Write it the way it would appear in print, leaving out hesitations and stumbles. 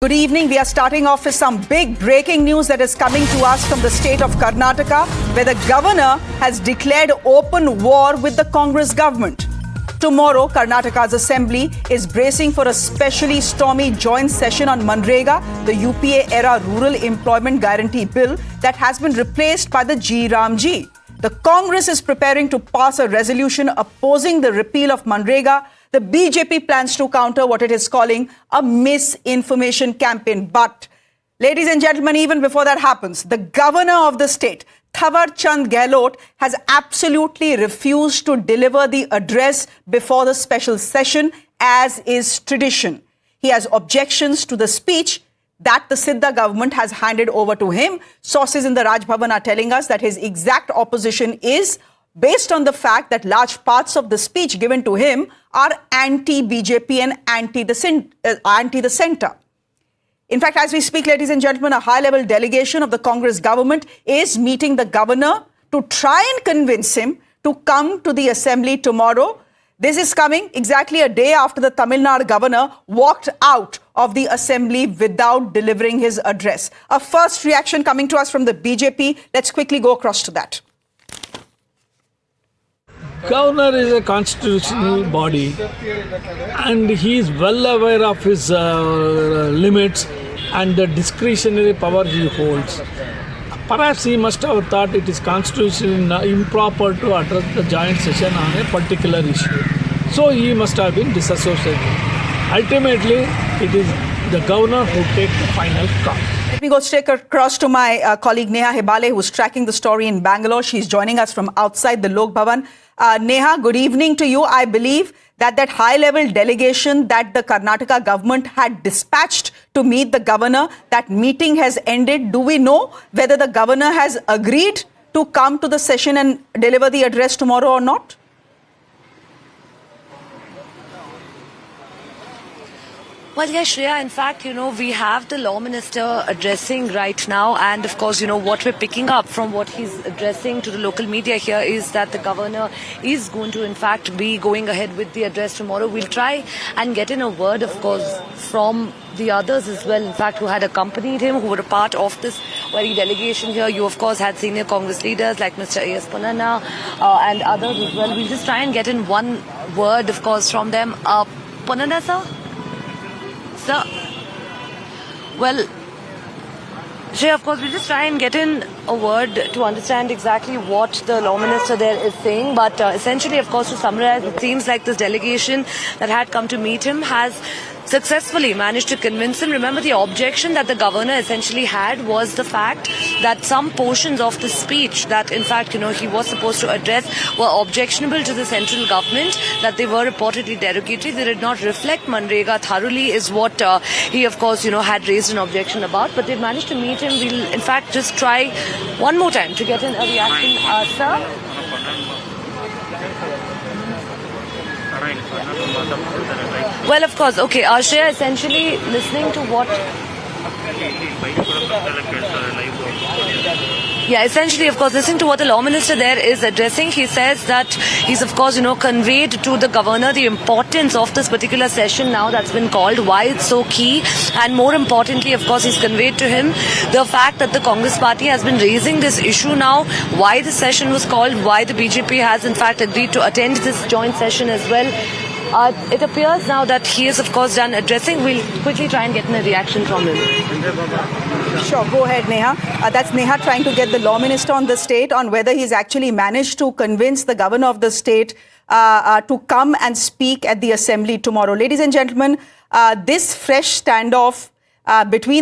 Good evening. We are starting off with some big breaking news that is coming to us from the state of Karnataka, where the governor has declared open war with the Congress government. Tomorrow, Karnataka's assembly is bracing for a specially stormy joint session on MGNREGA, the UPA-era Rural Employment Guarantee Bill that has been replaced by the G. The Congress is preparing to pass a resolution opposing the repeal of MGNREGA. The BJP plans to counter what it is calling a misinformation campaign. But, ladies and gentlemen, even before that happens, the governor of the state, Gehlot, has absolutely refused to deliver the address before the special session, as is tradition. He has objections to the speech that the Sidda government has handed over to him. Sources in the Raj Bhavan are telling us that his exact opposition is based on the fact that large parts of the speech given to him are anti-BJP and anti the centre. In fact, as we speak, ladies and gentlemen, a high-level delegation of the Congress government is meeting the governor to try and convince him to come to the assembly tomorrow. This is coming exactly a day after the Tamil Nadu governor walked out of the assembly without delivering his address. A first reaction coming to us from the BJP. Let's quickly go across to that. Governor is a constitutional body and he is well aware of his limits and the discretionary power he holds. Perhaps he must have thought it is constitutionally improper to address the joint session on a particular issue. So he must have been disassociated. Ultimately, it is the governor who takes the final call. Let me go straight across to my colleague Neha Hebale, who is tracking the story in Bangalore. She's joining us from outside the Lok Bhavan. Neha, good evening to you. I believe that high-level delegation that the Karnataka government had dispatched to meet the governor, that meeting has ended. Do we know whether the governor has agreed to come to the session and deliver the address tomorrow or not? Well, yes, Shreya, in fact, we have the law minister addressing right now. And of course, what we're picking up from what he's addressing to the local media here is that the governor is going to, in fact, be going ahead with the address tomorrow. We'll try and get in a word, of course, from the others as well, in fact, who had accompanied him, who were a part of this very delegation here. You, of course, had senior Congress leaders like Mr. A.S. Ponnanna and others as well. We'll just try and get in one word, of course, from them. Ponnanna, sir? Sir? Well, Shreya, of course, we'll just try and get in a word to understand exactly what the law minister there is saying. But essentially, of course, to summarize, it seems like this delegation that had come to meet him has successfully managed to convince him. Remember, the objection that the governor essentially had was the fact that some portions of the speech that, in fact, he was supposed to address were objectionable to the central government, that they were reportedly derogatory. They did not reflect MGNREGA thoroughly, is what he, of course, had raised an objection about. But they've managed to meet him. We'll, in fact, just try one more time to get in a reaction. Sir? Well, of course, okay. Shreya, essentially listening to what... Yeah, essentially, of course, listening to what the law minister there is addressing, he says that he's, of course, conveyed to the governor the importance of this particular session now that's been called, why it's so key, and more importantly, of course, he's conveyed to him the fact that the Congress party has been raising this issue now, why the session was called, why the BJP has, in fact, agreed to attend this joint session as well. It appears now that he is, of course, done addressing. We'll quickly try and get a reaction from him. Sure, go ahead, Neha. That's Neha trying to get the law minister on the state on whether he's actually managed to convince the governor of the state to come and speak at the assembly tomorrow. Ladies and gentlemen, this fresh standoff between